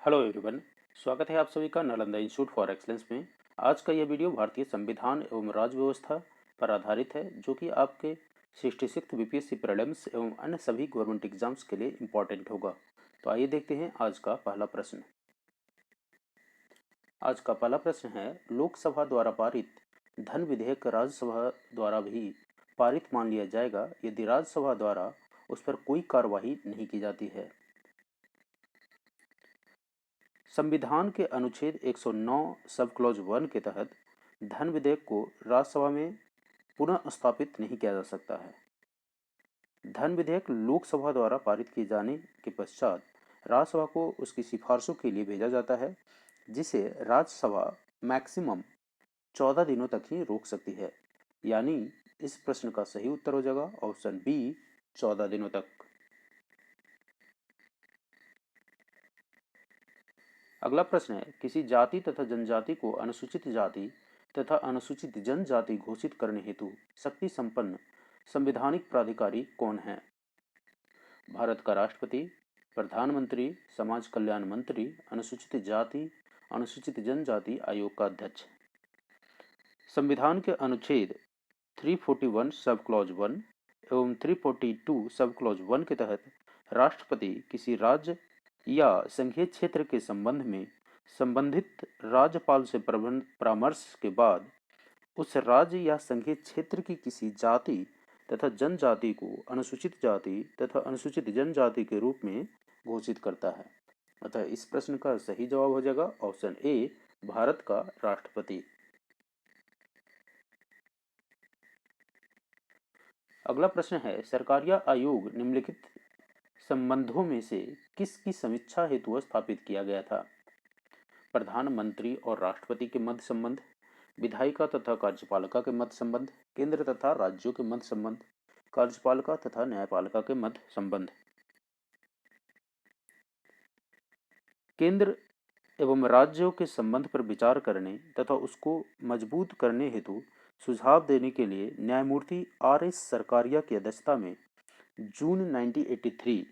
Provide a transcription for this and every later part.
Hello everyone. स्वागत है आप सभी का नालंदा इंस्टीट्यूट फॉर एक्सलेंस में। आज का यह वीडियो भारतीय संविधान एवं राज्य व्यवस्था पर आधारित है, जो कि आपके 66 बीपीएससी प्रीलिम्स एवं अन्य सभी गवर्नमेंट एग्जाम्स के लिए इम्पोर्टेंट होगा। तो आइए देखते हैं आज का पहला प्रश्न। आज का पहला प्रश्न है, लोकसभा द्वारा पारित धन विधेयक राज्यसभा द्वारा भी पारित मान लिया जाएगा यदि राज्यसभा द्वारा उस पर कोई कार्यवाही नहीं की जाती है। संविधान के अनुच्छेद 109 सब क्लॉज 1 के तहत धन विधेयक को राज्यसभा में पुनः स्थापित नहीं किया जा सकता है। धन विधेयक लोकसभा द्वारा पारित किए जाने के पश्चात राज्यसभा को उसकी सिफारिशों के लिए भेजा जाता है, जिसे राज्यसभा मैक्सिमम 14 दिनों तक ही रोक सकती है। यानी इस प्रश्न का सही उत्तर हो जाएगा ऑप्शन बी, 14 दिनों तक। अगला प्रश्न है, किसी जाति तथा जनजाति को अनुसूचित जाति तथा अनुसूचित जनजाति घोषित करने हेतु शक्ति संपन्न संवैधानिक प्राधिकारी कौन है? भारत का राष्ट्रपति, प्रधानमंत्री, समाज कल्याण मंत्री, अनुसूचित जाति अनुसूचित जनजाति आयोग का अध्यक्ष। संविधान के अनुच्छेद 341 सब क्लॉज 1 एवं 342 सब क्लॉज 1 के तहत राष्ट्रपति किसी राज्य या संघीय क्षेत्र के संबंध में संबंधित राज्यपाल से परामर्श के बाद उस राज्य या संघीय क्षेत्र की किसी जाति तथा जनजाति को अनुसूचित जाति तथा अनुसूचित जनजाति के रूप में घोषित करता है। अतः इस प्रश्न का सही जवाब हो जाएगा ऑप्शन ए, भारत का राष्ट्रपति। अगला प्रश्न है, सरकारिया आयोग निम्नलिखित संबंधों में से किसकी समीक्षा हेतु स्थापित किया गया था? प्रधानमंत्री और राष्ट्रपति के मध्य संबंध, विधायिका तथा कार्यपालिका के मध्य संबंध, केंद्र तथा राज्यों के मध्य संबंध, कार्यपालिका तथा न्यायपालिका के मध्य संबंध। केंद्र एवं राज्यों के संबंध पर विचार करने तथा उसको मजबूत करने हेतु सुझाव देने के लिए न्यायमूर्ति R.S. सरकारिया की अध्यक्षता में जून 1983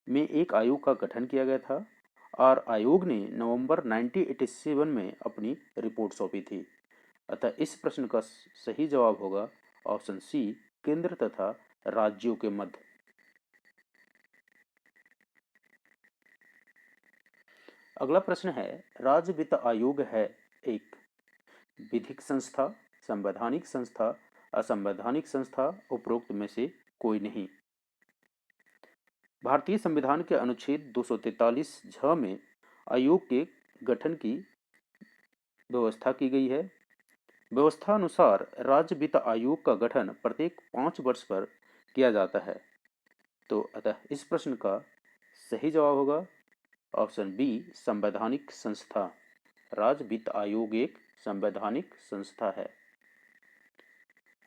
में एक आयोग का गठन किया गया था और आयोग ने नवंबर 1987 में अपनी रिपोर्ट सौंपी थी। अतः इस प्रश्न का सही जवाब होगा ऑप्शन सी, केंद्र तथा राज्यों के मध्य। अगला प्रश्न है, राज्य वित्त आयोग है एक विधिक संस्था, संवैधानिक संस्था, असंवैधानिक संस्था, उपरोक्त में से कोई नहीं। भारतीय संविधान के अनुच्छेद 243 झ में आयोग के गठन की व्यवस्था की गई है। व्यवस्था अनुसार राज्य वित्त आयोग का गठन प्रत्येक 5 वर्ष पर किया जाता है। तो अतः इस प्रश्न का सही जवाब होगा ऑप्शन बी, संवैधानिक संस्था। राज्य वित्त आयोग एक संवैधानिक संस्था है।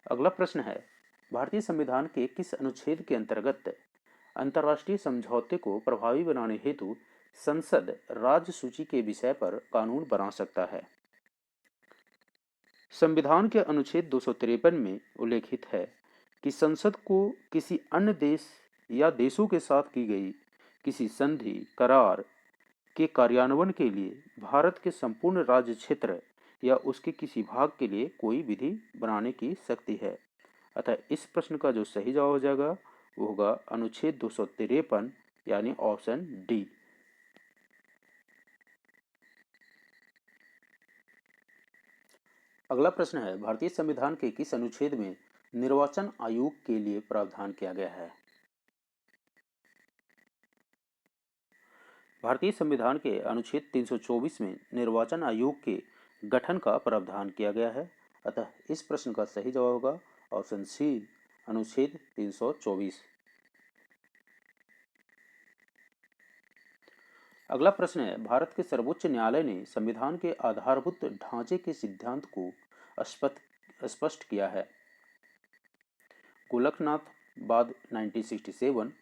अगला प्रश्न है, भारतीय संविधान के किस अनुच्छेद के अंतर्गत अंतर्राष्ट्रीय समझौते को प्रभावी बनाने हेतु संसद राज्य सूची के विषय पर कानून बना सकता है? संविधान के अनुच्छेद 253 में उल्लेखित है कि संसद को किसी अन्य देश या देशों के साथ की गई किसी संधि करार के कार्यान्वयन के लिए भारत के संपूर्ण राज्य क्षेत्र या उसके किसी भाग के लिए कोई विधि बनाने की शक्ति है। अतः इस प्रश्न का जो सही जवाब हो जाएगा वो होगा अनुच्छेद 253 यानी ऑप्शन डी। अगला प्रश्न है, भारतीय संविधान के किस अनुच्छेद में निर्वाचन आयोग के लिए प्रावधान किया गया है? भारतीय संविधान के अनुच्छेद 324 में निर्वाचन आयोग के गठन का प्रावधान किया गया है। अतः इस प्रश्न का सही जवाब होगा ऑप्शन सी, अनुच्छेद 324। अगला प्रश्न है, भारत के सर्वोच्च न्यायालय ने संविधान के आधारभूत ढांचे के सिद्धांत को स्पष्ट किया है। गोलकनाथ वाद 1967,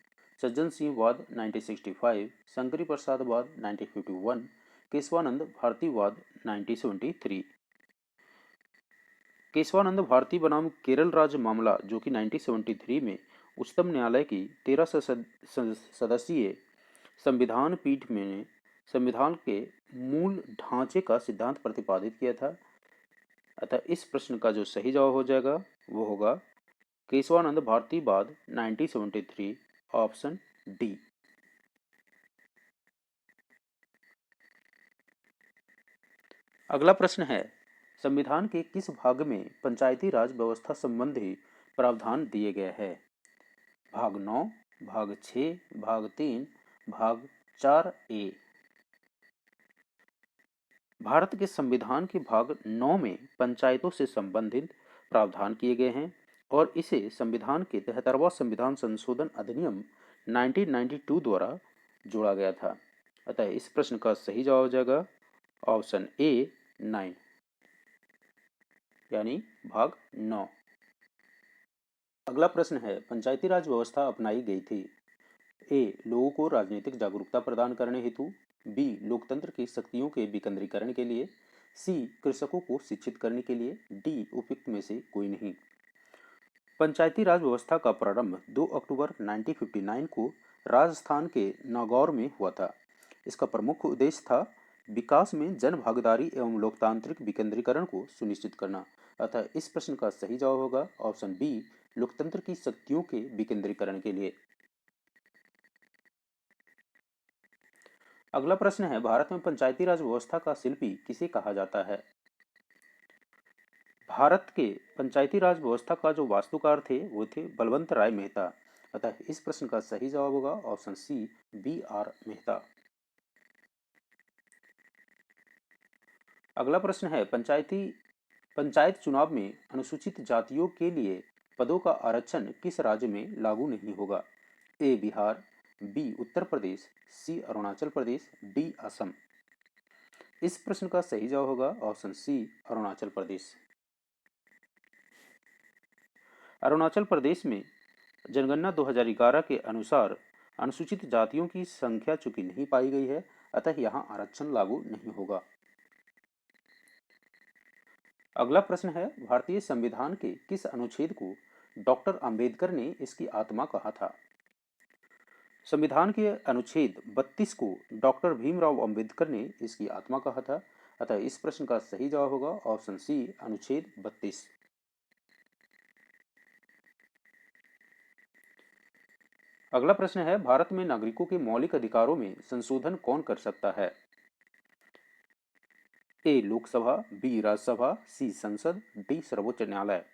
सज्जन सिंह वाद 1965, शंकरी प्रसाद वाद 1951, केशवानंद भारती वाद 1973। केशवानंद भारती बनाम केरल राज्य मामला जो कि 1973 में उच्चतम न्यायालय की 13 सदस्यीय संविधान पीठ में संविधान के मूल ढांचे का सिद्धांत प्रतिपादित किया था? अतः इस प्रश्न का जो सही जवाब हो जाएगा वो होगा केशवानंद भारतीवाद 1973, ऑप्शन डी। अगला प्रश्न है, संविधान के किस भाग में पंचायती राज व्यवस्था संबंधी प्रावधान दिए गए हैं? भाग 9, भाग 6, भाग 3, भाग 4 ए। भारत के संविधान के भाग 9 में पंचायतों से संबंधित प्रावधान किए गए हैं और इसे संविधान के 73वां संविधान संशोधन अधिनियम 1992 द्वारा जोड़ा गया था। अतः इस प्रश्न का सही जवाब हो जाएगा ऑप्शन ए 9, यानी भाग 9। अगला प्रश्न है, पंचायती राज व्यवस्था अपनाई गई थी? ए, लोगों को राजनीतिक जागरूकता प्रदान करने हेतु, बी, लोकतंत्र की शक्तियों के विकेंद्रीकरण के लिए, सी, कृषकों को शिक्षित करने के लिए, डी, उपयुक्त में से कोई नहीं। पंचायती राज व्यवस्था का प्रारंभ 2 अक्टूबर 1959 को राजस्थान के नागौर में हुआ था। इसका प्रमुख उद्देश्य था विकास में जन भागीदारी एवं लोकतांत्रिक विकेंद्रीकरण को सुनिश्चित करना। अतः इस प्रश्न का सही जवाब होगा ऑप्शन बी, लोकतंत्र की शक्तियों के विकेंद्रीकरण के लिए। अगला प्रश्न है, भारत में पंचायती राज व्यवस्था का शिल्पी किसे कहा जाता है? भारत के पंचायती राज व्यवस्था का जो वास्तुकार थे वो थे बलवंत राय मेहता। अतः इस प्रश्न का सही जवाब होगा option C, B R Mehta. अगला प्रश्न है, पंचायत चुनाव में अनुसूचित जातियों के लिए पदों का आरक्षण किस राज्य में लागू नहीं होगा? ए, बिहार, बी, उत्तर प्रदेश, सी, अरुणाचल प्रदेश, डी, असम। इस प्रश्न का सही जवाब होगा ऑप्शन सी, अरुणाचल प्रदेश। अरुणाचल प्रदेश में जनगणना 2011 के अनुसार अनुसूचित जातियों की संख्या चूंकि नहीं पाई गई है, अतः यहां आरक्षण लागू नहीं होगा। अगला प्रश्न है, भारतीय संविधान के किस अनुच्छेद को डॉक्टर अंबेडकर ने इसकी आत्मा कहा था? संविधान के अनुच्छेद 32 को डॉक्टर भीमराव अंबेडकर ने इसकी आत्मा कहा था। अतः इस प्रश्न का सही जवाब होगा ऑप्शन सी, अनुच्छेद 32। अगला प्रश्न है, भारत में नागरिकों के मौलिक अधिकारों में संशोधन कौन कर सकता है? ए, लोकसभा, बी, राज्यसभा, सी, संसद, डी, सर्वोच्च न्यायालय।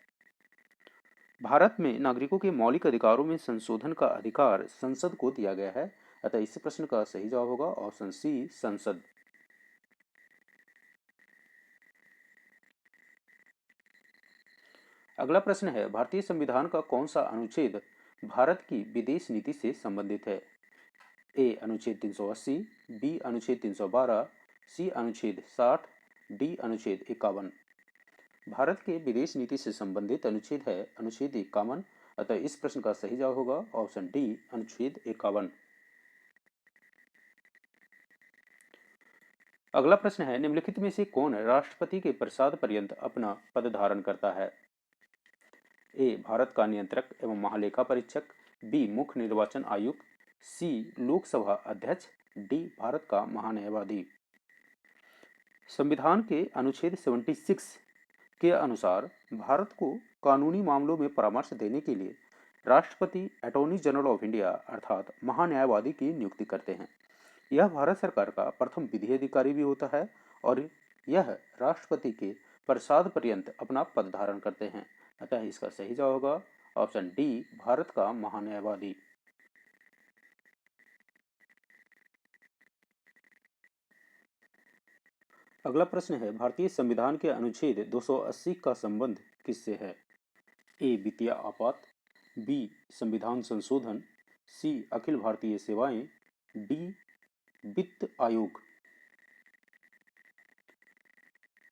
भारत में नागरिकों के मौलिक अधिकारों में संशोधन का अधिकार संसद को दिया गया है। अतः इस प्रश्न का सही जवाब होगा ऑप्शन सी, संसद। अगला प्रश्न है, भारतीय संविधान का कौन सा अनुच्छेद भारत की विदेश नीति से संबंधित है? ए, अनुच्छेद 380, बी, अनुच्छेद 312, सी, अनुच्छेद 60, डी, अनुच्छेद 51। भारत के विदेश नीति से संबंधित अनुच्छेद है अनुच्छेद 51। अतः इस प्रश्न का सही जवाब होगा ऑप्शन डी, अनुच्छेद 51। अगला प्रश्न है, निम्नलिखित में से कौन राष्ट्रपति के प्रसाद पर्यंत अपना पद धारण करता है? ए, भारत का नियंत्रक एवं महालेखा परीक्षक, बी, मुख्य निर्वाचन आयुक्त, सी, लोकसभा अध्यक्ष, डी, भारत का महान्यायवादी। संविधान के अनुच्छेद 76 के अनुसार भारत को कानूनी मामलों में परामर्श देने के लिए राष्ट्रपति अटॉर्नी जनरल ऑफ इंडिया अर्थात महान्यायवादी की नियुक्ति करते हैं। यह भारत सरकार का प्रथम विधि अधिकारी भी होता है और यह राष्ट्रपति के प्रसाद पर्यंत अपना पद धारण करते हैं। अतः इसका सही जवाब होगा ऑप्शन डी, भारत का महान्यायवादी। अगला प्रश्न है, भारतीय संविधान के अनुच्छेद 280 का संबंध किससे है? ए, वित्तीय आपात, बी, संविधान संशोधन, सी, अखिल भारतीय सेवाएं, डी, वित्त आयोग।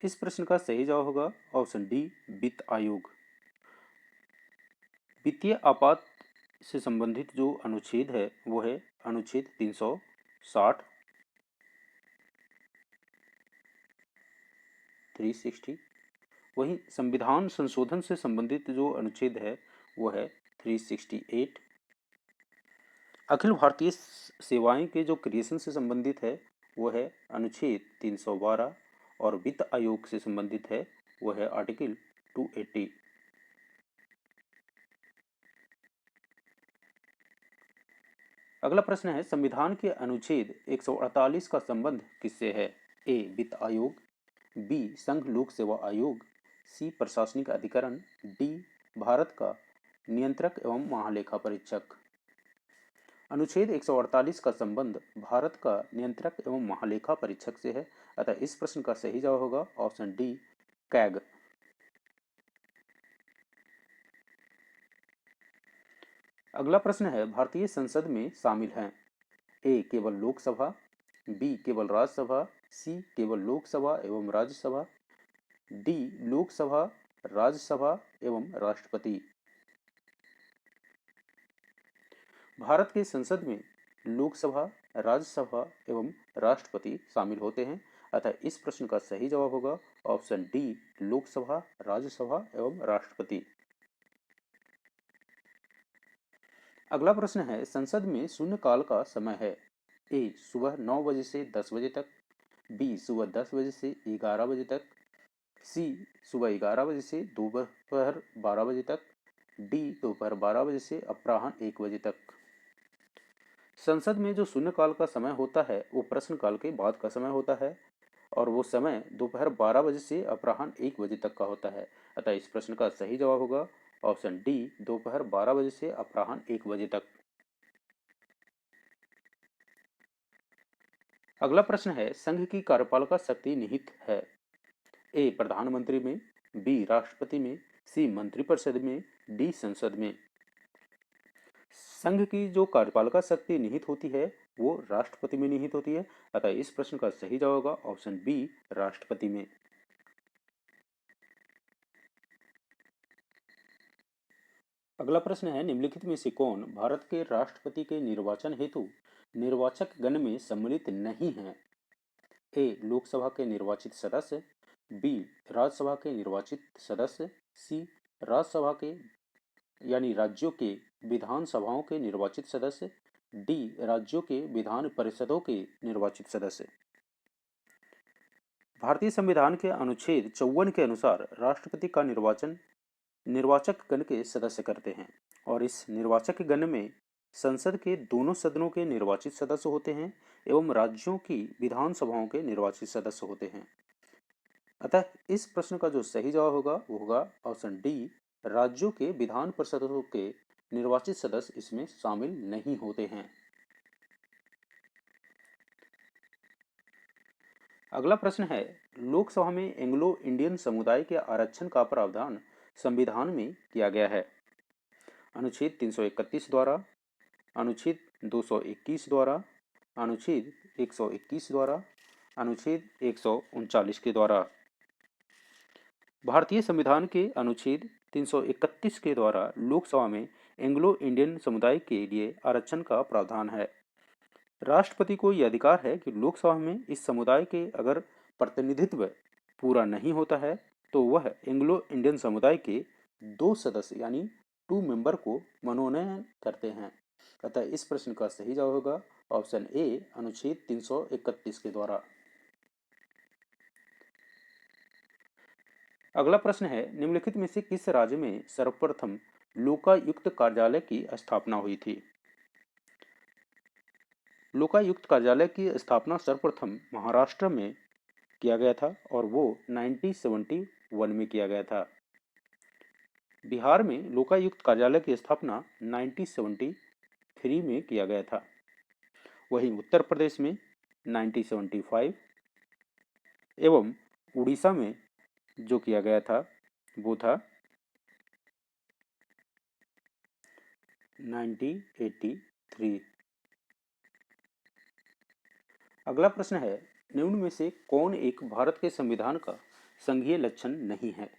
इस प्रश्न का सही जवाब होगा ऑप्शन डी, वित्त आयोग। वित्तीय आपात से संबंधित जो अनुच्छेद है वो है अनुच्छेद 360, 360। वहीं संविधान संशोधन से संबंधित जो अनुच्छेद है वो है 368। अखिल भारतीय सेवाएं के जो क्रिएशन से संबंधित है वो है अनुच्छेद 312 और वित्त आयोग से संबंधित है वो है आर्टिकल 280। अगला प्रश्न है संविधान के अनुच्छेद 148 का संबंध किससे है? ए वित्त आयोग, बी संघ लोक सेवा आयोग, सी प्रशासनिक अधिकरण, डी भारत का नियंत्रक एवं महालेखा परीक्षक। अनुच्छेद 148 का संबंध भारत का नियंत्रक एवं महालेखा परीक्षक से है, अतः इस प्रश्न का सही जवाब होगा ऑप्शन डी कैग। अगला प्रश्न है भारतीय संसद में शामिल हैं ए केवल लोकसभा, बी केवल राज्यसभा, सी केवल लोकसभा एवं राज्यसभा, डी लोकसभा राज्यसभा एवं राष्ट्रपति। भारत के संसद में लोकसभा, राज्यसभा एवं राष्ट्रपति शामिल होते हैं, अतः इस प्रश्न का सही जवाब होगा ऑप्शन डी लोकसभा, राज्यसभा एवं राष्ट्रपति। अगला प्रश्न है संसद में शून्यकाल का समय है ए सुबह 9 बजे से 10 बजे तक, बी सुबह 10 बजे से 11 बजे तक, सी सुबह 11 बजे से दोपहर 12 बजे तक, डी दोपहर 12 बजे से अपराह्न 1 बजे तक। संसद में जो शून्यकाल का समय होता है वो प्रश्नकाल के बाद का समय होता है और वो समय दोपहर 12 बजे से अपराह्न 1 बजे तक का होता है, अतः इस प्रश्न का सही जवाब होगा ऑप्शन डी दोपहर 12 बजे से अपराह्न 1 बजे तक। अगला प्रश्न है संघ की कार्यपालिका शक्ति निहित है ए प्रधानमंत्री में, बी राष्ट्रपति में, सी मंत्रिपरिषद में, डी संसद में। संघ की जो कार्यपालिका शक्ति निहित होती है वो राष्ट्रपति में निहित होती है, अतः इस प्रश्न का सही जवाब होगा ऑप्शन बी राष्ट्रपति में। अगला प्रश्न है निम्नलिखित में से कौन भारत के राष्ट्रपति के निर्वाचन हेतु निर्वाचक गण में सम्मिलित नहीं है? ए लोकसभा के निर्वाचित सदस्य, बी राज्यसभा के निर्वाचित सदस्य, सी राज्यसभा के यानी राज्यों के विधानसभाओं के निर्वाचित सदस्य, डी राज्यों के विधान परिषदों के निर्वाचित सदस्य। भारतीय संविधान के अनुच्छेद 54 के अनुसार राष्ट्रपति का निर्वाचन निर्वाचक गण के सदस्य करते हैं और इस निर्वाचक गण में संसद के दोनों सदनों के निर्वाचित सदस्य होते हैं एवं राज्यों की विधानसभाओं के निर्वाचित सदस्य होते हैं, अतः इस प्रश्न का जो सही जवाब होगा वो होगा ऑप्शन डी राज्यों के विधान परिषदों के निर्वाचित सदस्य इसमें शामिल नहीं होते हैं। अगला प्रश्न है लोकसभा में एंग्लो इंडियन समुदाय के आरक्षण का प्रावधान संविधान में किया गया है? अनुच्छेद 331 द्वारा, अनुच्छेद 221 द्वारा, अनुच्छेद 121 द्वारा, अनुच्छेद 139 के द्वारा। भारतीय संविधान के अनुच्छेद 331 के द्वारा लोकसभा में एंग्लो इंडियन समुदाय के लिए आरक्षण का प्रावधान है। राष्ट्रपति को यह अधिकार है कि लोकसभा में इस समुदाय के अगर प्रतिनिधित्व पूरा नहीं होता है तो वह एंग्लो इंडियन समुदाय के 2 सदस्य यानी 2 मेंबर को मनोनयन करते हैं, अतः इस प्रश्न का सही जवाब होगा ऑप्शन ए अनुच्छेद 331 के द्वारा। अगला प्रश्न है निम्नलिखित में से किस राज्य में सर्वप्रथम लोकायुक्त कार्यालय की स्थापना हुई थी? लोकायुक्त कार्यालय की स्थापना सर्वप्रथम महाराष्ट्र में किया गया था और वो 1971 में किया गया था। बिहार में लोकायुक्त कार्यालय की स्थापना 1973 में किया गया था। वहीं उत्तर प्रदेश में 1975 एवं उड़ीसा में जो किया गया था वो था 1983। अगला प्रश्न है निम्न में से कौन एक भारत के संविधान का संघीय लक्षण नहीं है?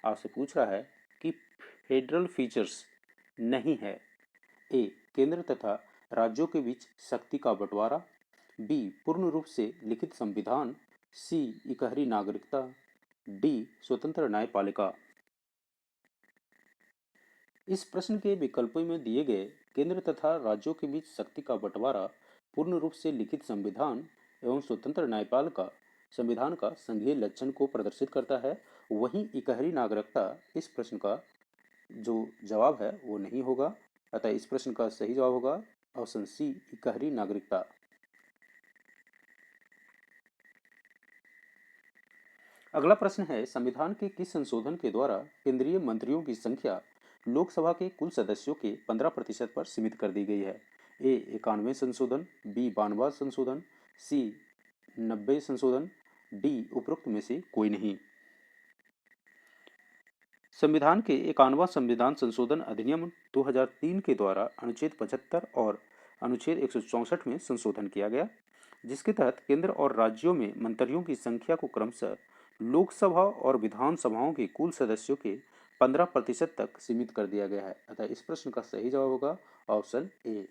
आपसे पूछ रहा है कि फेडरल फीचर्स नहीं है। ए केंद्र तथा राज्यों के बीच शक्ति का बंटवारा, बी पूर्ण रूप से लिखित संविधान, सी इकहरी नागरिकता, डी स्वतंत्र न्यायपालिका। इस प्रश्न के विकल्पों में दिए गए केंद्र तथा राज्यों के बीच शक्ति का बंटवारा, पूर्ण रूप से लिखित संविधान एवं स्वतंत्र न्यायपाल का संविधान का संघीय लक्षण को प्रदर्शित करता है, वहीं इकहरी नागरिकता इस प्रश्न का जो जवाब है वो नहीं होगा। अतः इस प्रश्न का सही जवाब होगा ऑप्शन सी, इकहरी नागरिकता। अगला प्रश्न है, संविधान के किस संशोधन के द्वारा केंद्रीय मंत्रियों की संख्या लोकसभा के कुल सदस्यों के 15% पर सीमित कर दी गई है? ए 91 संशोधन, बी 92 संशोधन, सी 90 संशोधन, डी उपरोक्त में से कोई नहीं। संविधान के 91वां संविधान संशोधन अधिनियम 2003 के द्वारा अनुच्छेद 75 और अनुच्छेद 164 में संशोधन किया गया, जिसके तहत केंद्र और राज्यों में मंत्रियों की संख्या को क्रमशः लोकसभा और विधानसभाओं के कुल सदस्यों के 15% तक सीमित कर दिया गया है। अतः इस प्रश्न का सही जवाब होगा ऑप्शन ए।